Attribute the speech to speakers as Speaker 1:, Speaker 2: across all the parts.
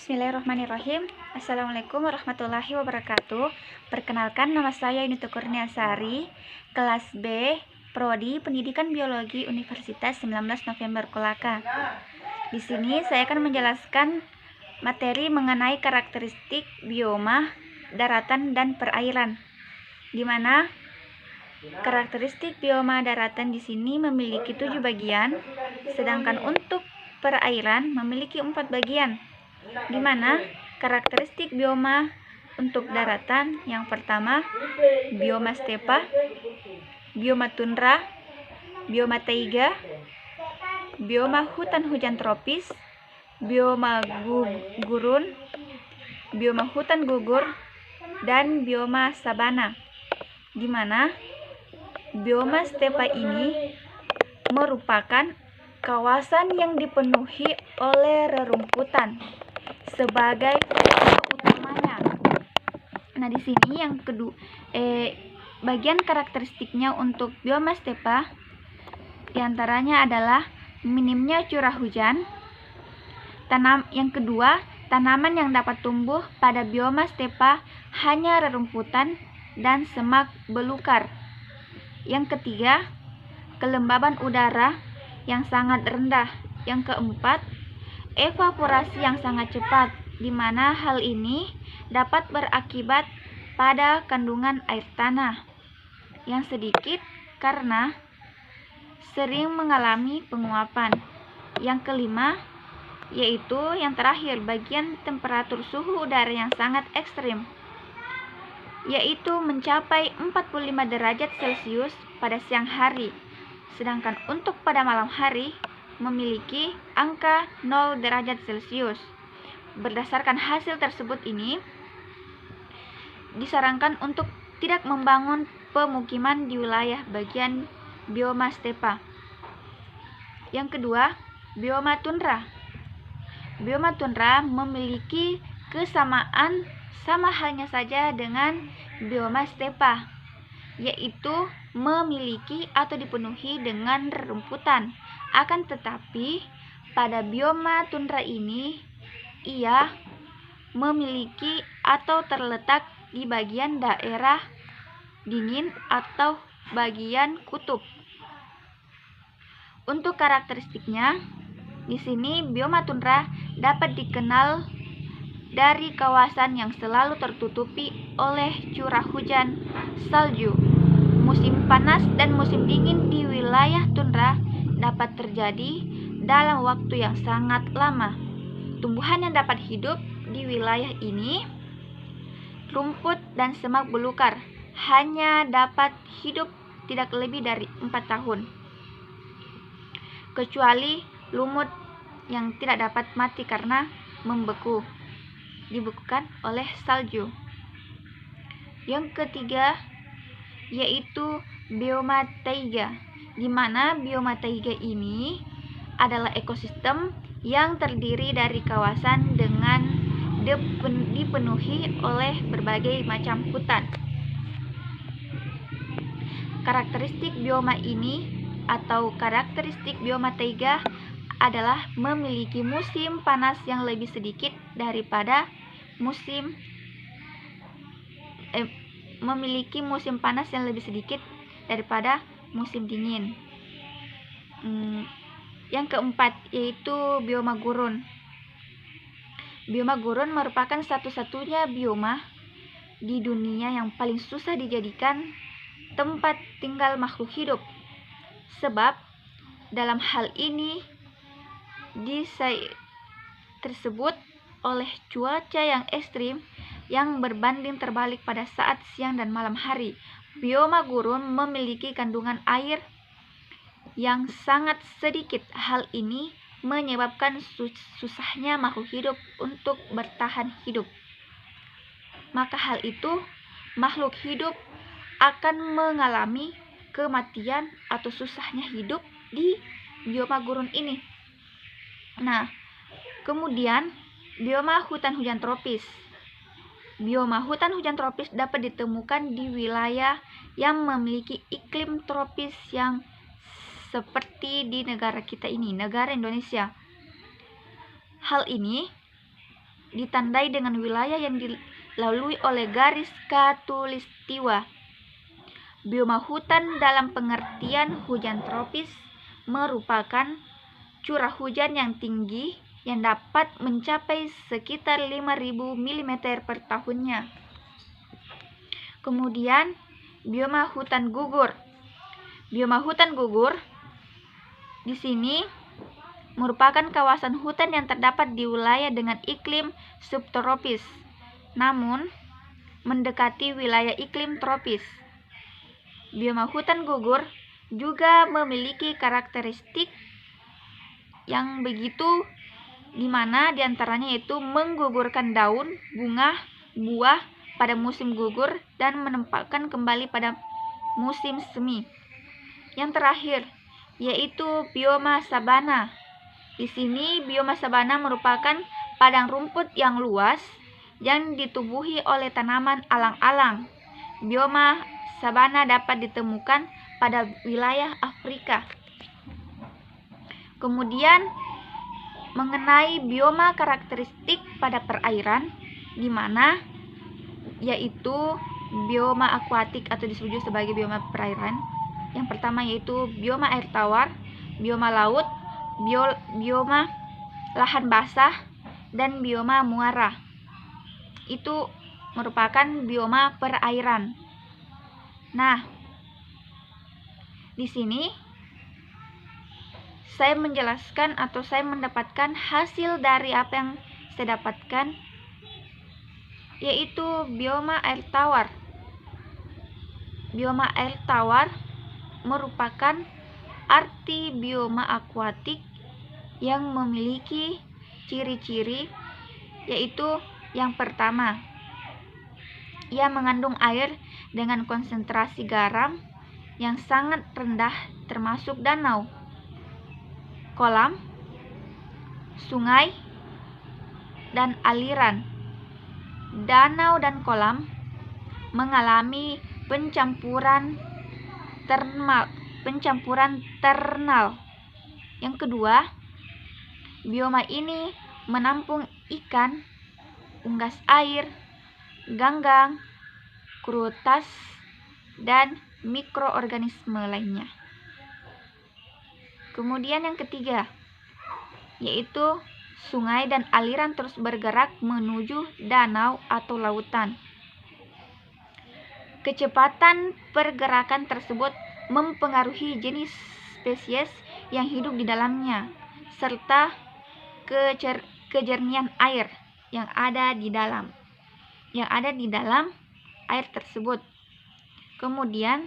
Speaker 1: Bismillahirrahmanirrahim. Assalamualaikum warahmatullahi wabarakatuh. Perkenalkan, nama saya Yunita Kurniasari, kelas B, Prodi Pendidikan Biologi Universitas 19 November Kolaka. Di sini saya akan menjelaskan materi mengenai karakteristik bioma daratan dan perairan, di mana karakteristik bioma daratan di sini memiliki 7 bagian, sedangkan untuk perairan memiliki 4 bagian. Di mana karakteristik bioma untuk daratan yang pertama bioma stepa, bioma tundra, bioma taiga, bioma hutan hujan tropis, bioma gurun, bioma hutan gugur, dan bioma sabana. Di mana bioma stepa ini merupakan kawasan yang dipenuhi oleh rerumputan sebagai utamanya. Nah, di sini yang kedua, bagian karakteristiknya untuk bioma stepa diantaranya adalah minimnya curah hujan. Yang kedua, tanaman yang dapat tumbuh pada bioma stepa hanya rerumputan dan semak belukar. Yang ketiga, kelembaban udara yang sangat rendah. Yang keempat, evaporasi yang sangat cepat, di mana hal ini dapat berakibat pada kandungan air tanah yang sedikit karena sering mengalami penguapan. Yang kelima, yaitu yang terakhir, bagian temperatur suhu udara yang sangat ekstrim, yaitu mencapai 45 derajat Celcius pada siang hari, sedangkan untuk pada malam hari memiliki angka 0 derajat Celcius. Berdasarkan hasil tersebut ini, disarankan untuk tidak membangun pemukiman di wilayah bagian bioma stepa. Yang kedua, bioma tundra. Bioma tundra memiliki kesamaan sama halnya saja dengan bioma stepa, yaitu memiliki atau dipenuhi dengan rerumputan. Akan tetapi pada bioma tundra ini ia memiliki atau terletak di bagian daerah dingin atau bagian kutub. Untuk karakteristiknya, di sini bioma tundra dapat dikenal dari kawasan yang selalu tertutupi oleh curah hujan salju. Musim panas dan musim dingin di wilayah tundra dapat terjadi dalam waktu yang sangat lama. Tumbuhan yang dapat hidup di wilayah ini, rumput dan semak belukar, hanya dapat hidup tidak lebih dari 4 tahun. Kecuali lumut yang tidak dapat mati karena membeku, dibekukan oleh salju. Yang ketiga, yaitu bioma taiga, di mana bioma taiga ini adalah ekosistem yang terdiri dari kawasan dengan dipenuhi oleh berbagai macam hutan. Karakteristik bioma ini atau karakteristik bioma taiga adalah memiliki musim panas yang lebih sedikit daripada musim dingin. Yang keempat, yaitu bioma gurun. Bioma gurun merupakan satu-satunya bioma di dunia yang paling susah dijadikan tempat tinggal makhluk hidup. Sebab dalam hal ini tersebut oleh cuaca yang ekstrim yang berbanding terbalik pada saat siang dan malam hari. Bioma gurun memiliki kandungan air yang sangat sedikit. Hal ini menyebabkan susahnya makhluk hidup untuk bertahan hidup. Maka hal itu makhluk hidup akan mengalami kematian atau susahnya hidup di bioma gurun ini. Nah, kemudian bioma hutan hujan tropis. Bioma hutan hujan tropis dapat ditemukan di wilayah yang memiliki iklim tropis yang seperti di negara kita ini, negara Indonesia. Hal ini ditandai dengan wilayah yang dilalui oleh garis khatulistiwa. Bioma hutan dalam pengertian hujan tropis merupakan curah hujan yang tinggi yang dapat mencapai sekitar 5.000 mm per tahunnya. Kemudian, bioma hutan gugur. Bioma hutan gugur di sini merupakan kawasan hutan yang terdapat di wilayah dengan iklim subtropis, namun mendekati wilayah iklim tropis. Bioma hutan gugur juga memiliki karakteristik yang begitu, di mana diantaranya yaitu menggugurkan daun, bunga, buah pada musim gugur dan menempatkan kembali pada musim semi. Yang terakhir yaitu bioma sabana. Di sini bioma sabana merupakan padang rumput yang luas yang ditubuhi oleh tanaman alang-alang. Bioma sabana dapat ditemukan pada wilayah Afrika. Kemudian mengenai bioma karakteristik pada perairan, di mana yaitu bioma akuatik atau disebut sebagai bioma perairan. Yang pertama yaitu bioma air tawar, bioma laut, bioma lahan basah, dan bioma muara. Itu merupakan bioma perairan. Nah, di sini saya menjelaskan atau saya mendapatkan hasil dari apa yang saya dapatkan, yaitu bioma air tawar. Bioma air tawar merupakan arti bioma akuatik yang memiliki ciri-ciri, yaitu yang pertama, ia mengandung air dengan konsentrasi garam yang sangat rendah termasuk danau, kolam, sungai, dan aliran. Danau dan kolam mengalami pencampuran ternal. Yang kedua, bioma ini menampung ikan, unggas air, ganggang, krutas, dan mikroorganisme lainnya. Kemudian yang ketiga, yaitu sungai dan aliran terus bergerak menuju danau atau lautan. Kecepatan pergerakan tersebut mempengaruhi jenis spesies yang hidup di dalamnya, serta kejernihan air yang ada di dalam air tersebut. Kemudian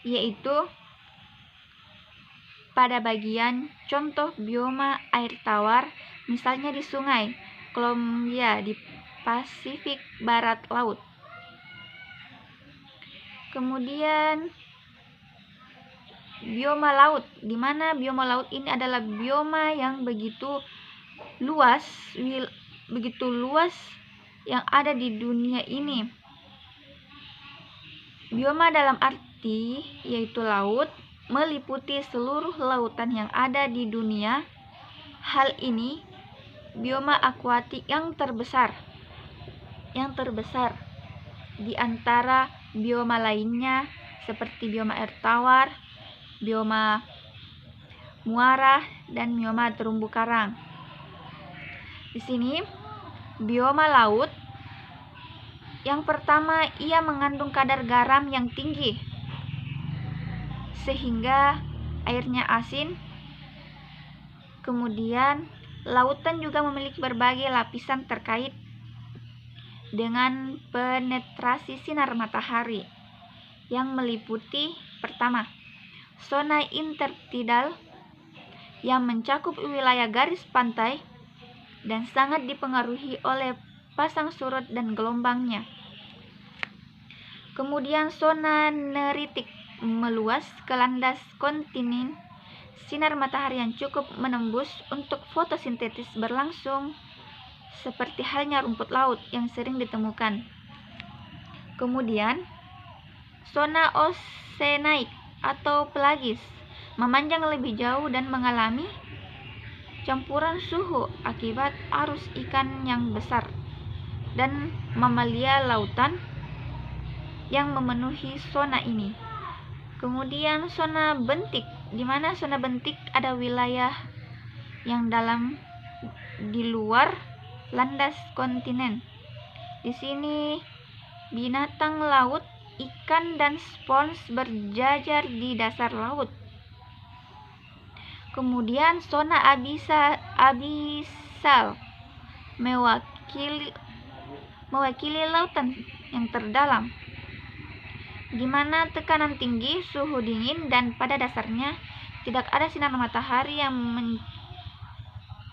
Speaker 1: yaitu pada bagian contoh bioma air tawar, misalnya di sungai Columbia di Pasifik Barat Laut. Kemudian bioma laut, di mana bioma laut ini adalah bioma yang begitu luas yang ada di dunia ini. Bioma dalam arti yaitu laut meliputi seluruh lautan yang ada di dunia. Hal ini bioma akuatik yang terbesar di antara bioma lainnya seperti bioma air tawar, bioma muara, dan bioma terumbu karang. Di sini bioma laut, yang pertama, ia mengandung kadar garam yang tinggi sehingga airnya asin. Kemudian lautan juga memiliki berbagai lapisan terkait dengan penetrasi sinar matahari yang meliputi pertama, zona intertidal yang mencakup wilayah garis pantai dan sangat dipengaruhi oleh pasang surut dan gelombangnya. Kemudian zona neritik meluas ke landas kontinen, sinar matahari yang cukup menembus untuk fotosintesis berlangsung, seperti halnya rumput laut yang sering ditemukan. Kemudian zona oseanaik atau pelagis memanjang lebih jauh dan mengalami campuran suhu akibat arus ikan yang besar dan mamalia lautan yang memenuhi zona ini. Kemudian zona bentik, di mana zona bentik ada wilayah yang dalam di luar landas kontinen. Di sini binatang laut, ikan dan spons berjajar di dasar laut. Kemudian zona abisal mewakili lautan yang terdalam, di mana tekanan tinggi, suhu dingin, dan pada dasarnya tidak ada sinar matahari yang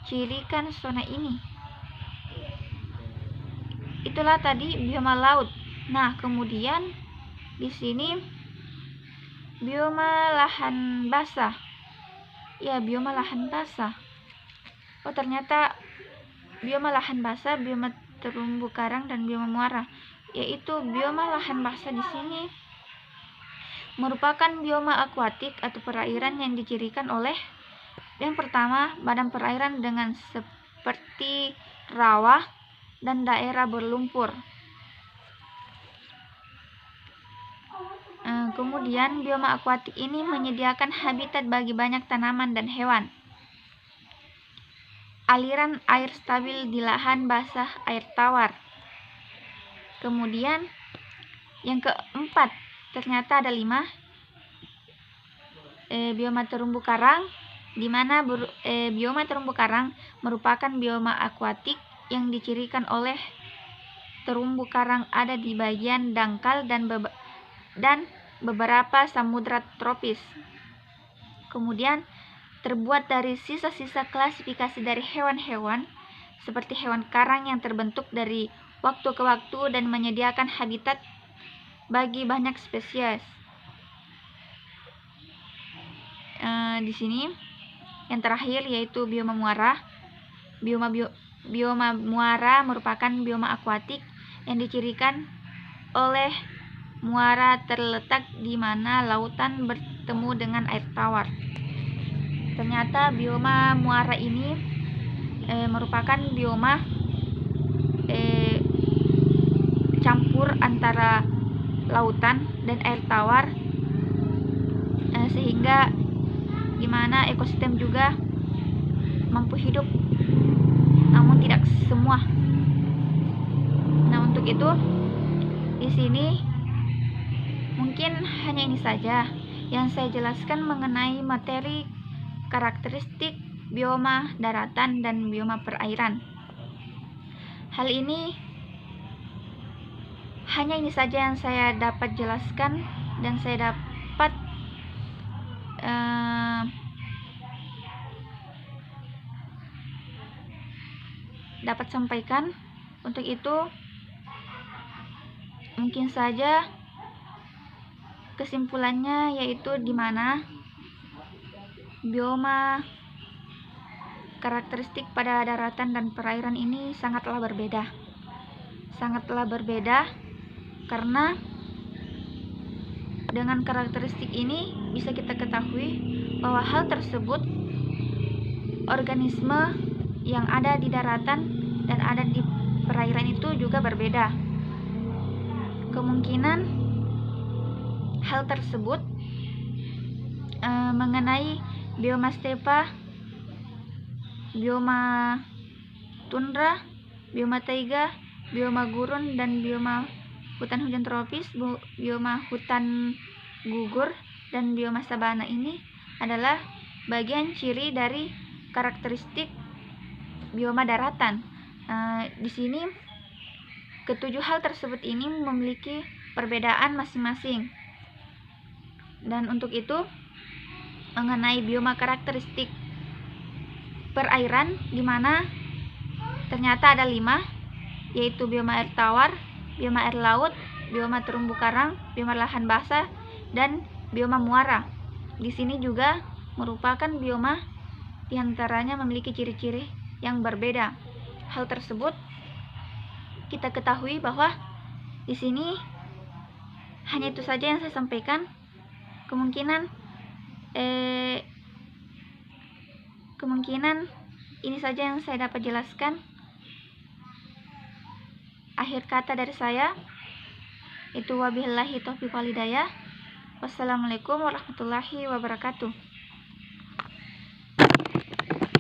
Speaker 1: mencirikan zona ini. Itulah tadi bioma laut. Nah, kemudian di sini bioma lahan basah. Ya, bioma lahan basah. Oh, ternyata bioma lahan basah, bioma terumbu karang, dan bioma muara. Yaitu bioma lahan basah di sini merupakan bioma akuatik atau perairan yang dicirikan oleh yang pertama, badan perairan dengan seperti rawa dan daerah berlumpur. Kemudian bioma akuatik ini menyediakan habitat bagi banyak tanaman dan hewan. Aliran air stabil di lahan basah air tawar. Kemudian yang keempat, ternyata ada 5, bioma terumbu karang, di mana bioma terumbu karang merupakan bioma akuatik yang dicirikan oleh terumbu karang ada di bagian dangkal dan beberapa samudra tropis. Kemudian terbuat dari sisa-sisa klasifikasi dari hewan-hewan seperti hewan karang yang terbentuk dari waktu ke waktu dan menyediakan habitat bagi banyak spesies. Di sini yang terakhir yaitu bioma muara. Bioma muara merupakan bioma akuatik yang dicirikan oleh muara terletak di mana lautan bertemu dengan air tawar. Ternyata bioma muara ini merupakan bioma campur antara lautan dan air tawar, sehingga di mana ekosistem juga mampu hidup, namun tidak semua. Nah, untuk itu di sini mungkin hanya ini saja yang saya jelaskan mengenai materi karakteristik bioma daratan dan bioma perairan. Hal ini hanya ini saja yang saya dapat jelaskan dan saya dapat sampaikan. Untuk itu mungkin saja kesimpulannya yaitu di mana bioma karakteristik pada daratan dan perairan ini sangatlah berbeda. Karena dengan karakteristik ini bisa kita ketahui bahwa hal tersebut organisme yang ada di daratan dan ada di perairan itu juga berbeda. Kemungkinan hal tersebut mengenai bioma stepa, bioma tundra, bioma taiga, bioma gurun, dan bioma hutan hujan tropis, bioma hutan gugur, dan bioma sabana ini adalah bagian ciri dari karakteristik bioma daratan. Di sini ketujuh hal tersebut ini memiliki perbedaan masing-masing. Dan untuk itu mengenai bioma karakteristik perairan, di mana ternyata ada 5, yaitu bioma air tawar, bioma air laut, bioma terumbu karang, bioma lahan basah, dan bioma muara. Di sini juga merupakan bioma diantaranya memiliki ciri-ciri yang berbeda. Hal tersebut kita ketahui bahwa di sini hanya itu saja yang saya sampaikan. Kemungkinan Ini saja yang saya dapat jelaskan. Akhir kata dari saya, itu wabillahi taufiq wal hidayah. Wassalamualaikum warahmatullahi wabarakatuh.